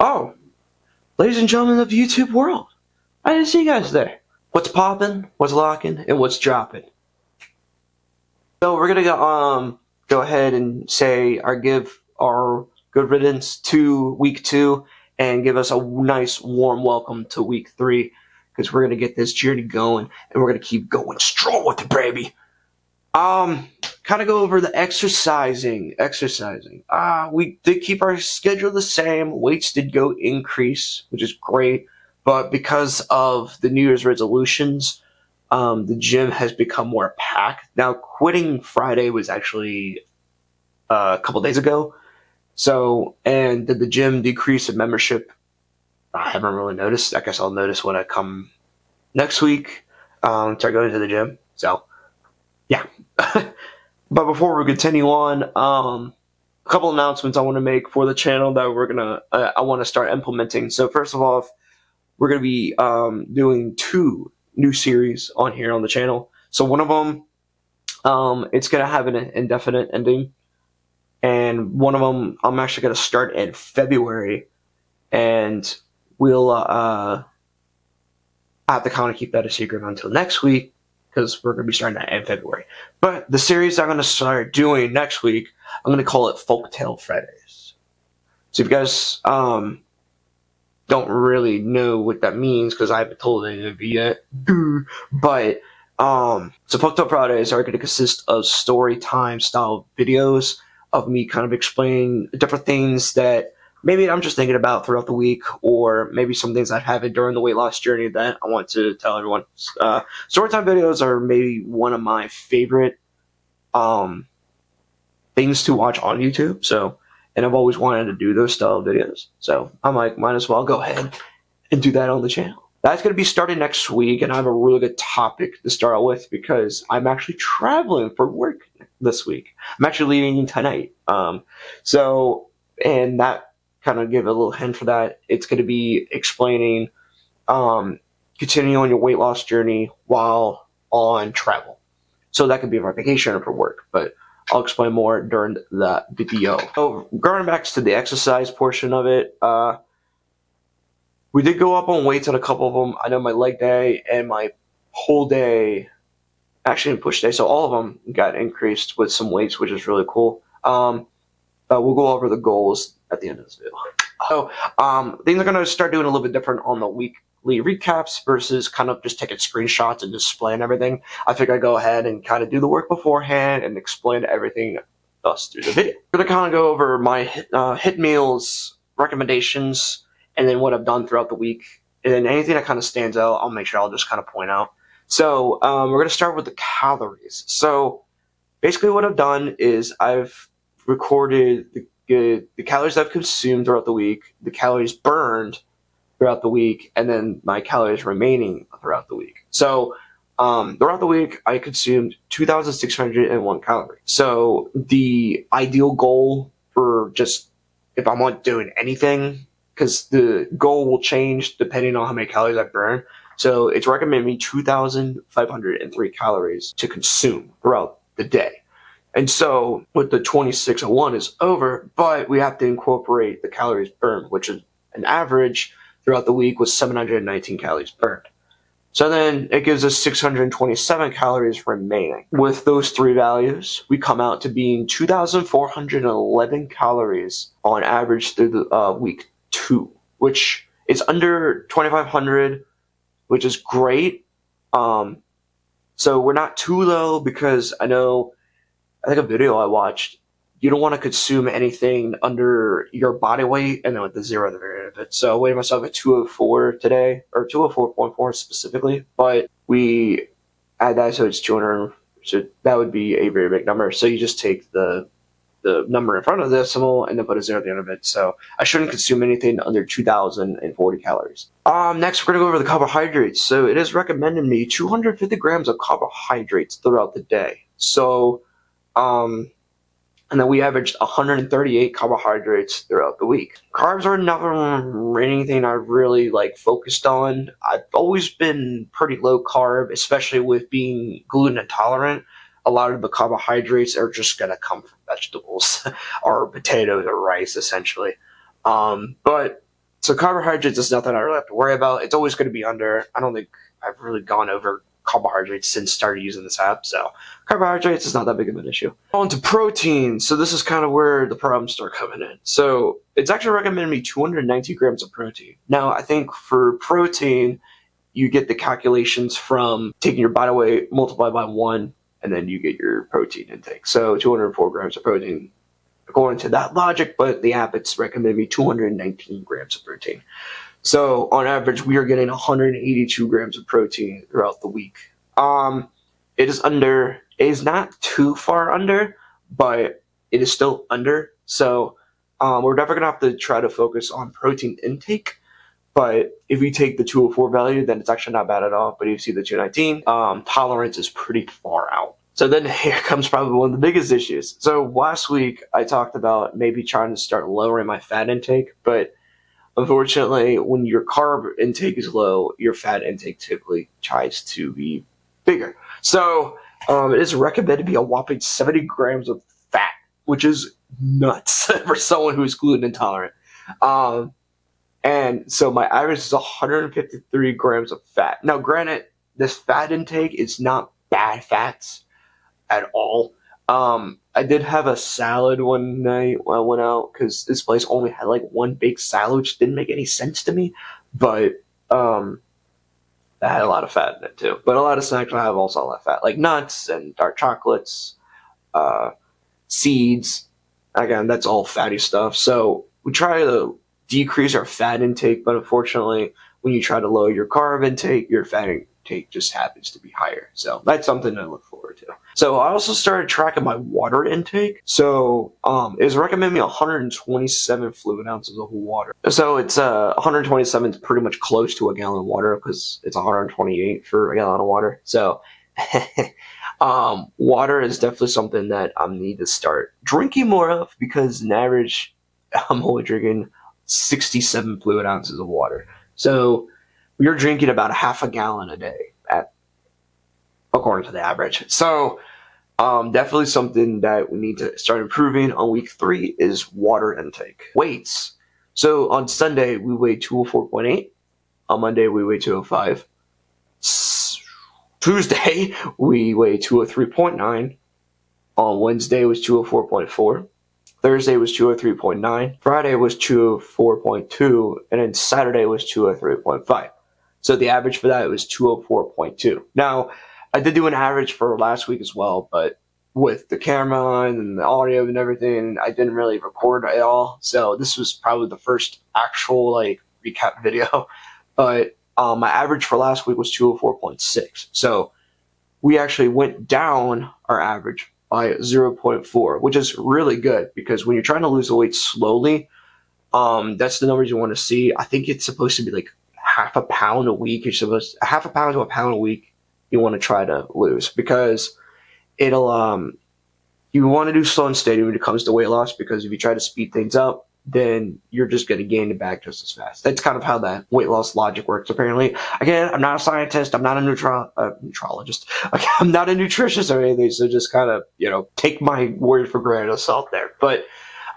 Oh, ladies and gentlemen of YouTube world, I didn't see you guys there. What's poppin', what's locking, and what's dropping? So we're gonna go ahead and say give our good riddance to week 2 and give us a nice warm welcome to week 3 because we're gonna get this journey going and we're gonna keep going strong with it, baby. Kind of go over the exercising. We did keep our schedule the same. Weights did go increase, which is great. But because of the New Year's resolutions, the gym has become more packed. Now, quitting Friday was actually a couple days ago. So, and did the gym decrease in membership? I haven't really noticed. I guess I'll notice when I come next week. Start going to the gym. So, yeah. But before we continue on, a couple announcements I want to make for the channel that I want to start implementing. So first of all, we're gonna be doing 2 new series on here on the channel. So one of them, it's gonna have an indefinite ending, and one of them I'm actually gonna start in February, and we'll I have to kind of keep that a secret until next week, because we're going to be starting that in February. But the series I'm going to start doing next week, I'm going to call it Folktale Fridays. So if you guys don't really know what that means, because I haven't told any of you yet, but so Folktale Fridays are going to consist of story time style videos of me kind of explaining different things that maybe I'm just thinking about throughout the week, or maybe some things I've had during the weight loss journey that I want to tell everyone. Storytime videos are maybe one of my favorite things to watch on YouTube. So, and I've always wanted to do those style videos. So I'm like, might as well go ahead and do that on the channel. That's going to be starting next week, and I have a really good topic to start out with because I'm actually traveling for work this week. I'm actually leaving tonight. And that kind of give a little hint for that. It's going to be explaining continuing on your weight loss journey while on travel. So that could be for vacation or for work, but I'll explain more during that video. So going back to the exercise portion of it, we did go up on weights on a couple of them. I know my leg day and my whole day, actually push day, so all of them got increased with some weights, which is really cool. We'll go over the goals at the end of this video. So, things are going to start doing a little bit different on the weekly recaps versus kind of just taking screenshots and displaying everything. I think I go ahead and kind of do the work beforehand and explain everything thus through the video. I'm going to kind of go over my hit meals, recommendations, and then what I've done throughout the week. And then anything that kind of stands out, I'll make sure I'll just kind of point out. So, we're going to start with the calories. So, basically what I've done is I've recorded the calories I've consumed throughout the week, the calories burned throughout the week, and then my calories remaining throughout the week. So throughout the week, I consumed 2,601 calories. So the ideal goal for just if I'm not doing anything, because the goal will change depending on how many calories I burn. So it's recommended me 2,503 calories to consume throughout the day. And so with the 2601 is over, but we have to incorporate the calories burned, which is an average throughout the week was 719 calories burned. So then it gives us 627 calories remaining. With those 3 values, we come out to being 2,411 calories on average through the week 2, which is under 2,500, which is great. So we're not too low, because I think a video I watched, you don't want to consume anything under your body weight, and then with the 0 at the very end of it. So I weighed myself at 204 today, or 204.4 specifically, but we add that, so it's 200, so that would be a very big number. So you just take the number in front of the decimal and then put a 0 at the end of it. So I shouldn't consume anything under 2,040 calories. Next, we're going to go over the carbohydrates. So it is recommended me 250 grams of carbohydrates throughout the day. So and then we averaged 138 carbohydrates throughout the week. Carbs are never anything I really focused on. I've always been pretty low carb, especially with being gluten intolerant. A lot of the carbohydrates are just gonna come from vegetables or potatoes or rice, essentially. But So carbohydrates is nothing I really have to worry about. It's always going to be under. I don't think I've really gone over carbohydrates since started using this app. So carbohydrates is not that big of an issue. On to protein. So this is kind of where the problems start coming in. So it's actually recommending me 290 grams of protein. Now I think for protein, you get the calculations from taking your body weight multiplied by 1, and then you get your protein intake. So 204 grams of protein according to that logic, but the app, it's recommended me 219 grams of protein. So on average, we are getting 182 grams of protein throughout the week. It is under, it is not too far under, but it is still under. So we're definitely gonna have to try to focus on protein intake. But if you take the 204 value, then it's actually not bad at all. But if you see the 219, tolerance is pretty far out. So then here comes probably one of the biggest issues. So last week I talked about maybe trying to start lowering my fat intake, but unfortunately when your carb intake is low, your fat intake typically tries to be bigger. So it is recommended to be a whopping 70 grams of fat, which is nuts for someone who is gluten intolerant. And so my average is 153 grams of fat. Now granted, this fat intake is not bad fats at all. I did have a salad one night when I went out because this place only had like one big salad, which didn't make any sense to me. But that had a lot of fat in it too. But a lot of snacks have also a lot of fat, like nuts and dark chocolates, seeds. Again, that's all fatty stuff. So we try to decrease our fat intake, but unfortunately, when you try to lower your carb intake, your fat intake just happens to be higher. So that's something to look forward to. So I also started tracking my water intake. So it was recommending me 127 fluid ounces of water. So it's 127 is pretty much close to a gallon of water because it's 128 for a gallon of water. So water is definitely something that I need to start drinking more of because on average, I'm only drinking 67 fluid ounces of water. So we are drinking about a half a gallon a day according to the average. So definitely something that we need to start improving on week 3 is water intake. Weights. So on Sunday, we weighed 204.8. On Monday, we weighed 205. Tuesday, we weighed 203.9. On Wednesday, it was 204.4. Thursday was 203.9, Friday was 204.2, and then Saturday was 203.5. So the average for that was 204.2. Now, I did do an average for last week as well, but with the camera and the audio and everything, I didn't really record at all. So this was probably the first actual recap video. But my average for last week was 204.6. So we actually went down our average by 0.4, which is really good because when you're trying to lose the weight slowly, that's the numbers you want to see. I think it's supposed to be like half a pound a week. Half a pound to a pound a week you want to try to lose because it'll you want to do slow and steady when it comes to weight loss because if you try to speed things up, then you're just going to gain it back just as fast. That's kind of how that weight loss logic works, apparently. Again, I'm not a scientist. I'm not a nutrologist. I'm not a nutritionist or anything, so just kind of, take my word for grain of salt there. But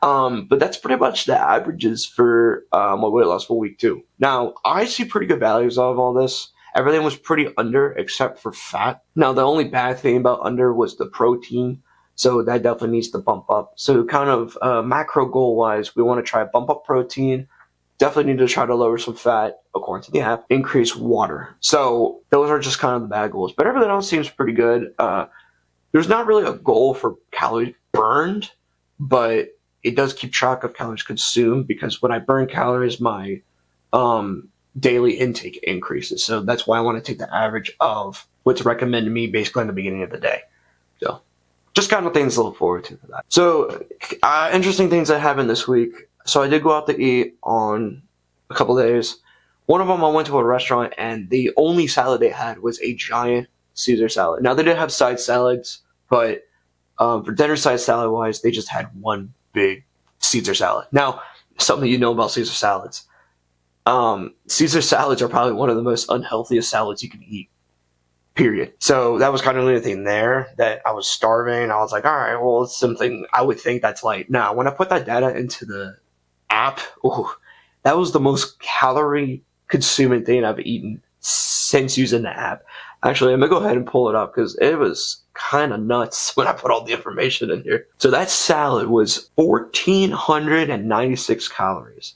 that's pretty much the averages for my weight loss for week 2. Now, I see pretty good values out of all this. Everything was pretty under except for fat. Now, the only bad thing about under was the protein. So that definitely needs to bump up. So kind of macro goal wise, we want to try bump up protein. Definitely need to try to lower some fat according to the app. Increase water. So those are just kind of the bad goals. But everything else seems pretty good. There's not really a goal for calories burned, but it does keep track of calories consumed because when I burn calories, my daily intake increases. So that's why I want to take the average of what's recommended to me basically in the beginning of the day. So just kind of things to look forward to for that. So, interesting things that happened this week. So I did go out to eat on a couple days. One of them, I went to a restaurant, and the only salad they had was a giant Caesar salad. Now, they did have side salads, but for dinner side salad-wise, they just had one big Caesar salad. Now, something you know about Caesar salads. Caesar salads are probably one of the most unhealthiest salads you can eat. Period. So that was kind of the only thing there that I was starving. I was like, all right, well, it's something I would think that's light. Now, when I put that data into the app, That was the most calorie consuming thing I've eaten since using the app. Actually, I'm gonna go ahead and pull it up because it was kind of nuts when I put all the information in here. So that salad was 1,496 calories.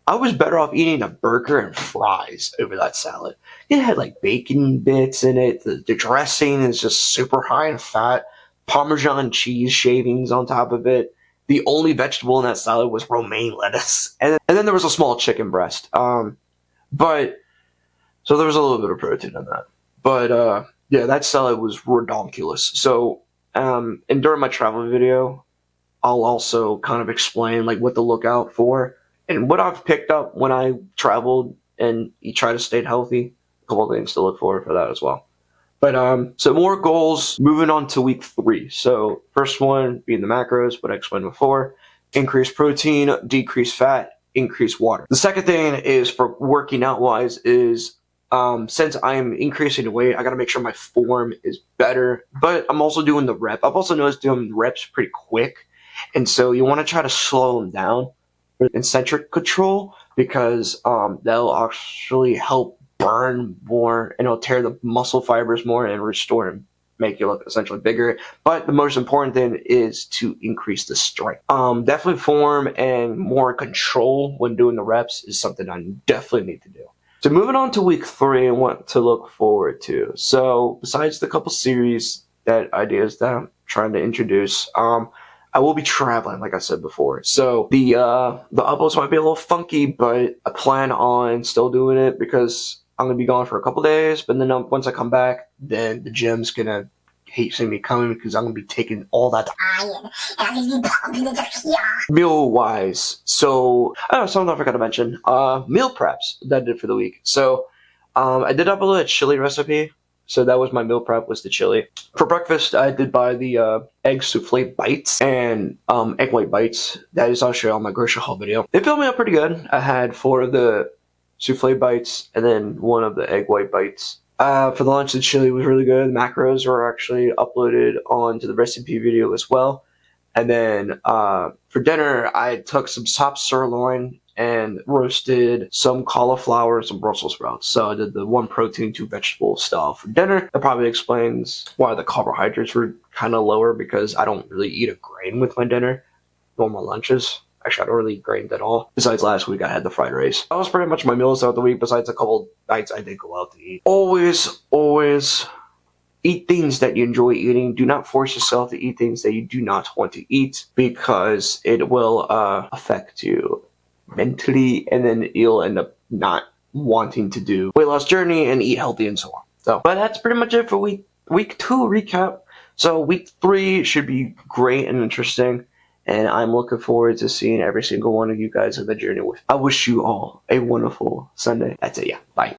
I was better off eating a burger and fries over that salad. It had like bacon bits in it. The dressing is just super high in fat. Parmesan cheese shavings on top of it. The only vegetable in that salad was romaine lettuce. And then there was a small chicken breast. But so there was a little bit of protein in that. But yeah, that salad was redonkulous. So and during my travel video, I'll also kind of explain like what to look out for and what I've picked up when I traveled and you try to stay healthy. A couple of things to look for that as well. But so more goals moving on to week 3. So first one being the macros, what I explained before. Increase protein, decrease fat, increase water. The second thing is for working out wise is since I'm increasing the weight, I gotta make sure my form is better. But I'm also doing the rep. I've also noticed doing reps pretty quick. And so you want to try to slow them down for eccentric control because that'll actually help burn more and it'll tear the muscle fibers more and restore and make you look essentially bigger. But the most important thing is to increase the strength. Definitely form and more control when doing the reps is something I definitely need to do. So moving on to week 3 and what to look forward to. So besides the couple series ideas that I'm trying to introduce, I will be traveling, like I said before. So the uploads might be a little funky, but I plan on still doing it because I'm gonna be gone for a couple days. But then once I come back, then the gym's gonna hate seeing me coming because I'm gonna be taking all that iron and I'm gonna be pumping it up here. Meal wise, so something I forgot to mention. Meal preps that I did for the week. So I did upload a chili recipe. So that was my meal prep, was the chili. For breakfast, I did buy the egg souffle bites and egg white bites. That is actually on my grocery haul video. They filled me up pretty good. I had 4 of the souffle bites and then 1 of the egg white bites. For the lunch, the chili was really good. The macros were actually uploaded onto the recipe video as well. And then for dinner, I took some top sirloin and roasted some cauliflower and some Brussels sprouts. So I did the 1 protein, 2 vegetable style for dinner. That probably explains why the carbohydrates were kind of lower because I don't really eat a grain with my dinner, normal lunches. Actually, I don't really eat grains at all. Besides last week, I had the fried rice. That was pretty much my meals throughout the week, besides a couple nights I did go out to eat. Always eat things that you enjoy eating. Do not force yourself to eat things that you do not want to eat because it will affect you mentally, and then you'll end up not wanting to do weight loss journey and eat healthy and so on. So, but that's pretty much it for week 2 recap. So week 3 should be great and interesting, and I'm looking forward to seeing every single one of you guys on the journey with. I wish you all a wonderful Sunday. That's it. Yeah. Bye.